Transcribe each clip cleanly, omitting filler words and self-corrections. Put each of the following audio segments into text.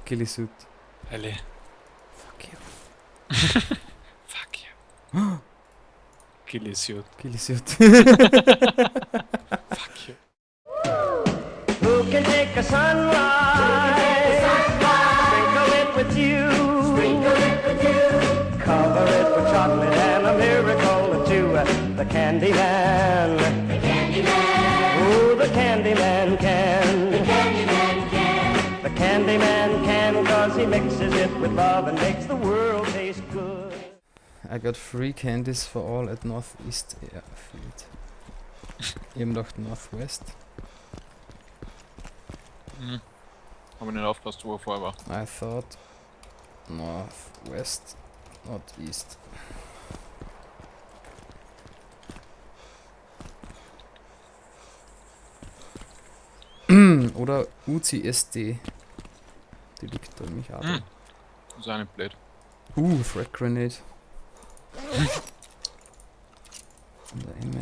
Gillisut. Ellie. Fuck you. Fuck you. Gillisut. Gillisut. Fuck you. Who can take a sunrise, sprinkle it with you, cover it with chocolate and a miracle or two. The Candyman, ooh, the Candyman can, the Candyman can, 'cause he mixes it with love and makes the world taste good. I got free candies for all at Northeast Airfield. Ich hab gedacht Northwest. Hm. Hab ich nicht aufgepasst, wo er vorher war. I thought Northwest, not East. Oder UCSD. Die liegt bei mich auch. Hm. Das ist auch nicht blöd. Frag Grenade.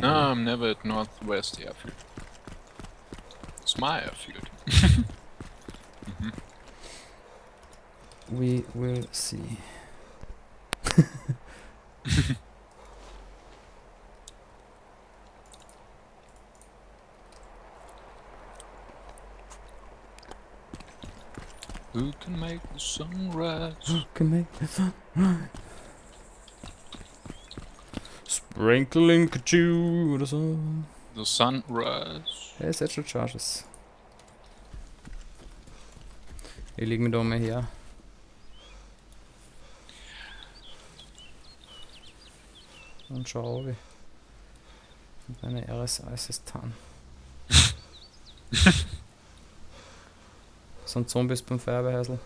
No, I'm never at Northwest Airfield. It's my airfield. We will see. Who can make the sunrise? Who can make the sun rise? Sprinkling Kachoo oder so. The sunrise. Hey, Satchel Charges. Ich leg mich da mal her. Und schau runter. Mit meiner RSI-System. Sind Zombies beim Feuerwehrhäusl?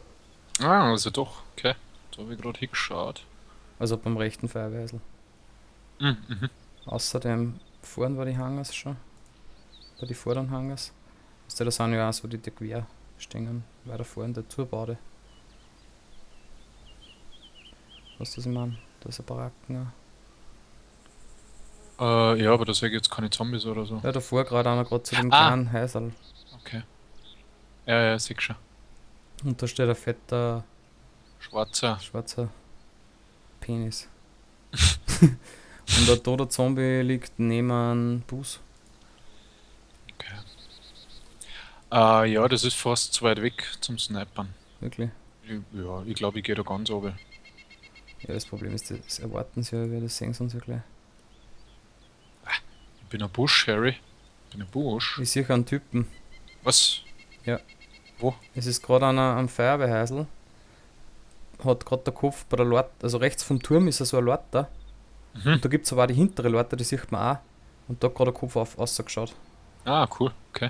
Ah, also doch. Okay. Da habe ich gerade hingeschaut. Also beim rechten Feuerwehrhäusl. Mhm. Außerdem vorn war die Hangars schon. Bei die vorderen Hangars. Also da sind ja auch so die quer stehen. Weiter vorn, der Turbaude. Weißt du, was ich meine? Da ist ein Baracken. Ja, aber da sehe ich jetzt keine Zombies oder so. Ja, davor gerade einer gerade zu dem Ah. kleinen Häusl. Okay. Ja, sehe ich schon. Und da steht ein fetter, Schwarzer. schwarzer Penis. Und der tote Zombie liegt neben einem Bus. Okay. Ja, das ist fast zu weit weg zum Snipern. Wirklich. Ja, ich glaube, ich gehe da ganz oben. Ja, das Problem ist, das erwarten sie ja, wir das sehen sie uns ja gleich. Ich bin ein Busch, Harry. Ich bin ein Busch. Ich sehe einen Typen. Was? Ja. Wo? Es ist gerade einer am Feuerwehrhäusl. Hat gerade der Kopf bei der Leute, also rechts vom Turm ist so ein Leiter. Mhm. Und da gibt es aber auch die hintere Leiter, die sieht man auch. Und da hat gerade der Kopf rausgeschaut. Ah, cool. Okay.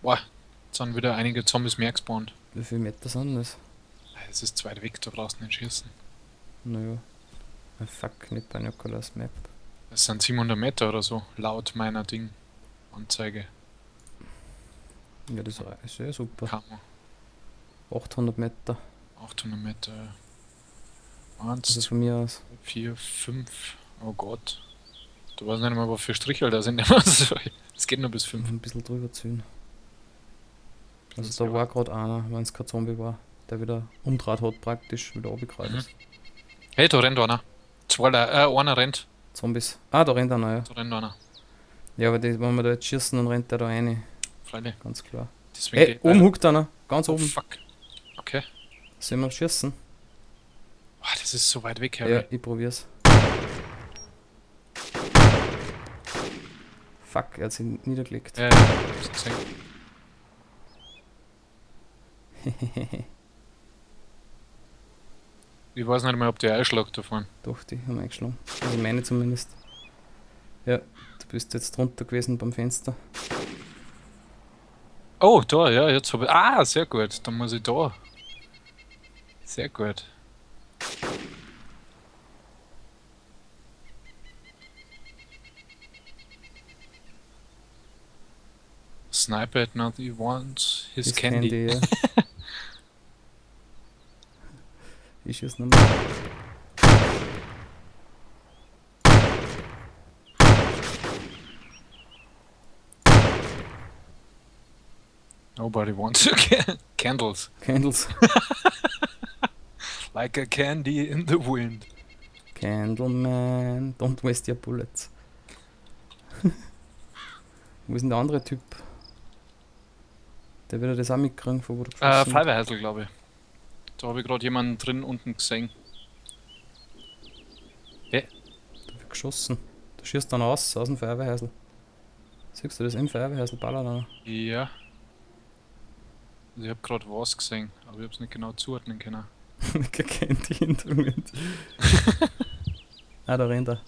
Boah, jetzt sind wieder einige Zombies mehr gespawnt. Wie viele Meter sind das? Es ist zu weit weg, da brauchst du nicht schießen. Naja. Fuck, nicht Binoculars Map. Es sind 700 Meter oder so, laut meiner Anzeige. Ja, das ist ja super. Kammer. 800 Meter. 800 Meter. Also 1, von mir aus. 4, 5. Oh Gott. Du weißt nicht mal, was für Strichel da sind. Es geht nur bis 5. Ein bisschen drüber ziehen. Also da war gerade einer, wenn es kein Zombie war, der wieder umdraht hat praktisch, wieder runtergekrallt ist. Hey, da rennt einer. Einer rennt. Zombies. Ah, da rennt einer, ja. Da rennt einer. Ja, aber die, wenn wir da jetzt schießen, dann rennt der da rein. Freilich. Ganz klar. Deswegen Ey, geht oben huckt einer. Ganz Oh oben. fuck. Okay. Sollen wir schießen? Boah, das ist so weit weg, Harry. Ja, ich probier's. Fuck, er hat sich niedergelegt. Hab's gesehen. Ich weiß nicht mehr, ob der einschlägt davon. Doch, die haben eingeschlagen. Also meine zumindest. Ja, du bist jetzt drunter gewesen beim Fenster. Oh, da, ja, jetzt habe ich. Ah, sehr gut. Dann muss ich da. Sehr gut. Sniper at not he wants his Ist candy. ja. Ich schieß nochmal. Nobody wants to candles. Candles. Like a candy in the wind. Candleman. Don't waste your bullets. Wo ist denn der andere Typ? Der wird das auch mitkriegen, von wo du geschossen hast. Feuerwehrhäusl, glaube ich. Da habe ich gerade jemanden drin unten gesehen. Da wird geschossen. Du schießt dann aus dem Feuerwehrhäusl. Siehst du das im Feuerwehrhäusl ballert einer? Ja. Also ich habe gerade was gesehen, aber ich habe es nicht genau zuordnen können. Kennt die Hintergrund. Ah, da rennt er.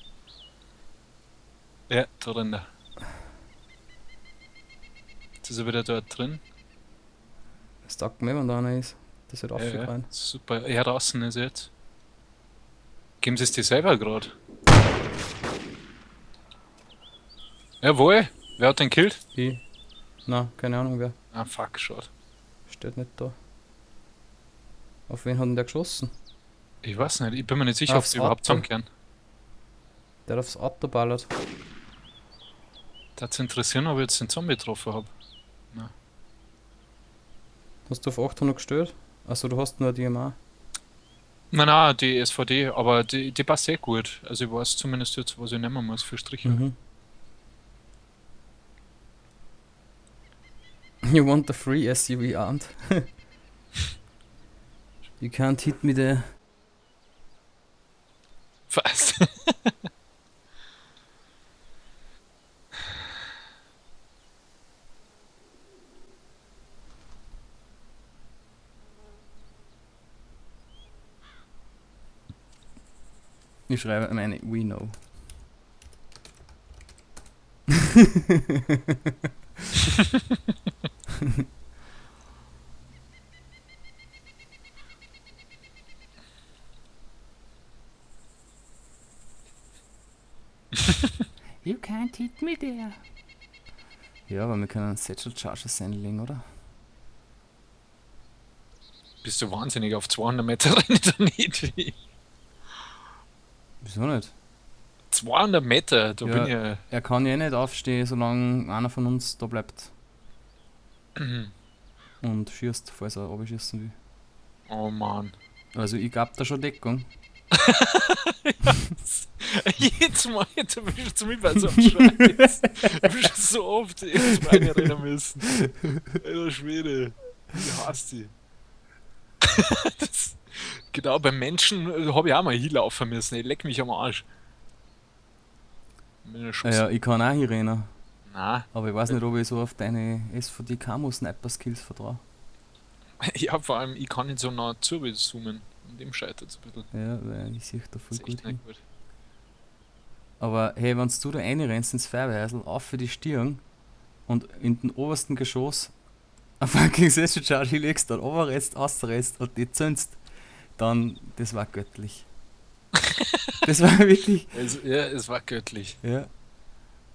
Ja, da drin. Jetzt ist er wieder dort drin. Das taugt mir, wenn da einer ist. Das wird Ja, aufgefallen. super. Er draußen ist jetzt. Geben sie es dir selber gerade? Jawohl! Wer hat den killt? Ich? Na, keine Ahnung wer. Ah, fuck, schade. Steht nicht da. Auf wen hat denn der geschossen? Ich weiß nicht, ich bin mir nicht sicher, ob Aufs sie überhaupt Auto. zusammenkehren. Der hat aufs Auto ballert. Da zu interessieren, ob ich jetzt den Zombie getroffen habe. Hast du auf 800 gestellt? Achso, du hast nur die DMA. Nein, die SVD, aber die passt sehr gut. Also ich weiß zumindest jetzt, was ich nehmen muss für Striche. Mhm. You want the free SUV, aren't? You can't hit me there. Fast. Ich schreibe meine We know. You can't hit me there. Ja, aber wir können Satchel Charges einlegen, oder? Bist du wahnsinnig auf 200 Meter rein da nicht? Wieso nicht? 200 Meter, da Ja. bin ich. Er kann ja nicht aufstehen, solange einer von uns da bleibt und schießt, falls er abschießen will. Oh Mann. Also ich gab da schon Deckung. Jedes Mal, jetzt bist du zu mir bei so einem Scheiß. Du bist schon so oft ins Meine rennen müssen. Alter Schwede. Ich hasse die. Genau, beim Menschen habe ich auch mal hinlaufen müssen. Ich leck mich am Arsch. Mit einer Schuss. Ja, ich kann auch hier rennen. Nein, Aber ich weiß nicht, ob ich so auf deine SVD Camo Sniper Skills vertraue. ja, vor allem, ich kann nicht so nah zu zoomen. Und dem scheitert es ein bisschen. Ja, weil ich sehe da Das voll ist gut echt hin. nicht gut. Aber hey, wenn du da reinrennst ins Feuerwehrhäusl, auf für die Stirn und in den obersten Geschoss ein fucking Session Charge hinlegst, dann runterrennst, ausrennst und die zündst, dann, das war göttlich. Das war wirklich, Es war göttlich. ja.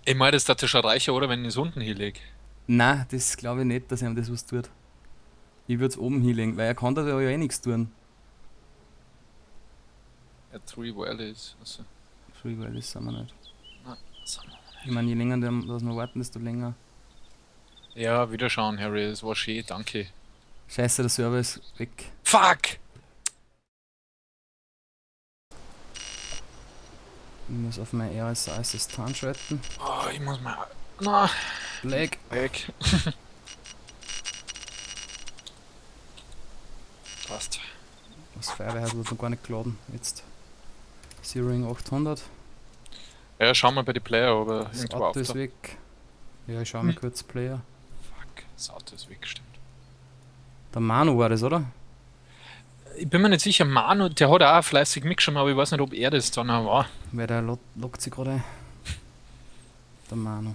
Ich meine, das ist schon reicher, oder? Wenn ich es unten hinlege. Nein, das glaube ich nicht, dass ihm das was tut. Ich würde es oben hinlegen, weil er kann da ja eh nichts tun. Ja, 3 Valleys. Also, Free, weil das sind wir nicht. so. Ich meine, je länger dass wir warten, desto länger. Ja, wieder schauen, Harry. Es war schön, danke. Scheiße, der Server ist weg. Fuck! Ich muss auf mein RSI-System schalten. Oh, ich muss mal. Na, Black. weg. Passt. Das Feuerwehr wird noch gar nicht geladen. Jetzt. Zeroing 800. Ja, schauen wir bei den Player, ob er Das irgendwo Auto ist auftaucht. weg. Ja, ich schau mal kurz Player. Fuck, das Auto ist weg, stimmt. Der Manu war das, oder? Ich bin mir nicht sicher, Manu, der hat auch fleißig mitgeschrieben, aber ich weiß nicht, ob er das dann auch war. Weil der lockt sich gerade ein. Der Manu.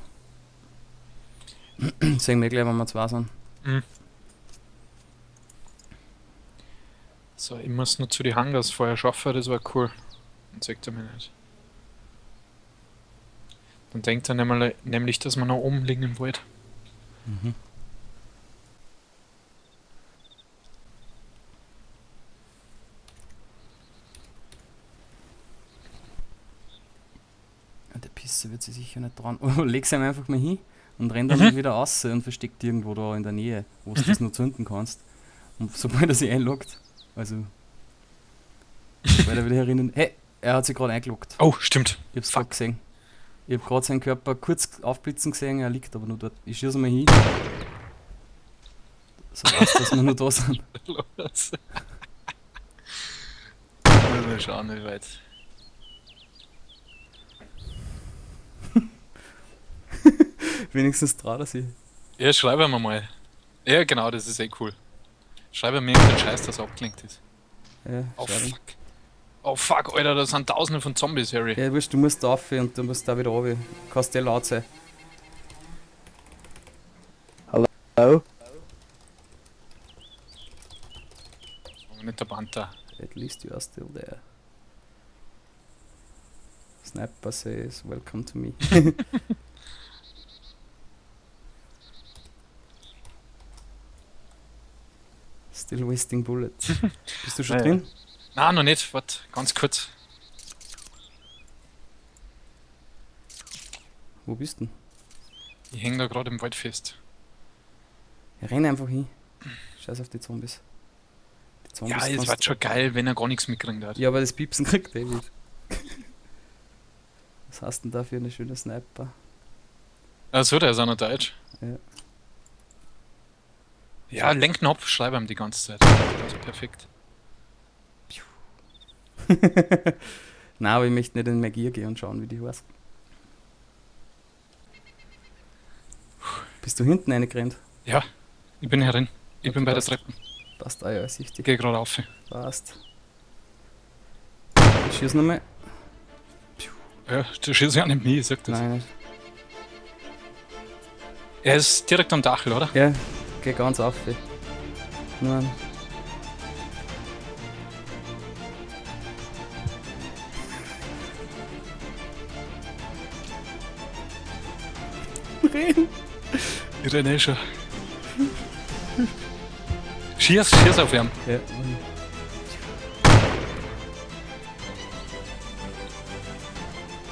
Sehen wir gleich, wenn wir zwei sind. So, ich muss nur zu die Hangars vorher schaffen, das war cool. Dann sagt er mir nicht. Dann denkt er nämlich, dass wir noch oben liegen im Wald. Mhm. Der Pisser wird sich sicher nicht trauen. Oh, leg's ihm einfach mal hin und rennt dann wieder raus und versteckt irgendwo da in der Nähe, wo du das nur zünden kannst. Und sobald er sich einloggt, also. Weil er wieder herinnen. Hey, er hat sich gerade eingeloggt. Oh, stimmt. Ich hab's gerade gesehen. Ich hab gerade seinen Körper kurz aufblitzen gesehen, er liegt aber nur dort. Ich schieße mal hin. So weißt, dass wir nur da sind. Los. Mal schauen, wie weit. Wenigstens traut er sich. Ja, schreibe mir mal. Ja, genau, das ist eh cool. Schreibe mir irgendeinen Scheiß, dass er abgelenkt ist. Ja, Oh schade. fuck. Oh fuck, Alter, da sind tausende von Zombies, Harry. Ja, wurscht, du musst da rauf und du musst da wieder runter. Kannst dir laut sein. Hello? Aber nicht der Panther. At least you are still there. Sniper says, welcome to me. Still wasting bullets. Bist du schon Naja. drin? Nein, noch nicht. Warte, ganz kurz. Wo bist du? Ich häng da gerade im Wald fest. Ja, renn einfach hin. Scheiß auf die Zombies. Die Zombies Ja, es kannst wird schon geil, wenn er gar nichts mitkriegt hat. Ja, aber das Piepsen kriegt David. Was hast denn da für eine schöne Sniper? Achso, der ist auch noch deutsch. Ja. Ja, lenken ab, schreibe ihm die ganze Zeit. Das ist perfekt. Nein, aber ich möchte nicht in Magier gehen und schauen, wie die heißt. Bist du hinten reingerannt? Ja, ich bin herin. Ich Okay, bin bei der passt. Treppe. Passt, ah ja, sicht Ich dich. gehe gerade auf. Passt. Ich schieß nochmal. Ja, du schießt ja nicht mehr, ich sag das. Nein, nicht. Er ist direkt am Dachel, oder? Ja, geh ganz auf. Nein. Renn! Ich renne eh schon. Schieß auf ihn. Ja.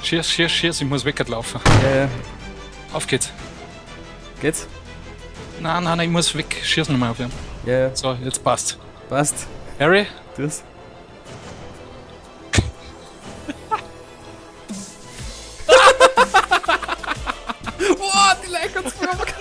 Schieß, ich muss weglaufen. Ja, ja. Auf geht's. Geht's? Nein, ich muss weg. Schieß nochmal auf ihn. Ja, ja. So, jetzt passt. Passt. Harry? Das. Wow, die Leiche hat's gemacht.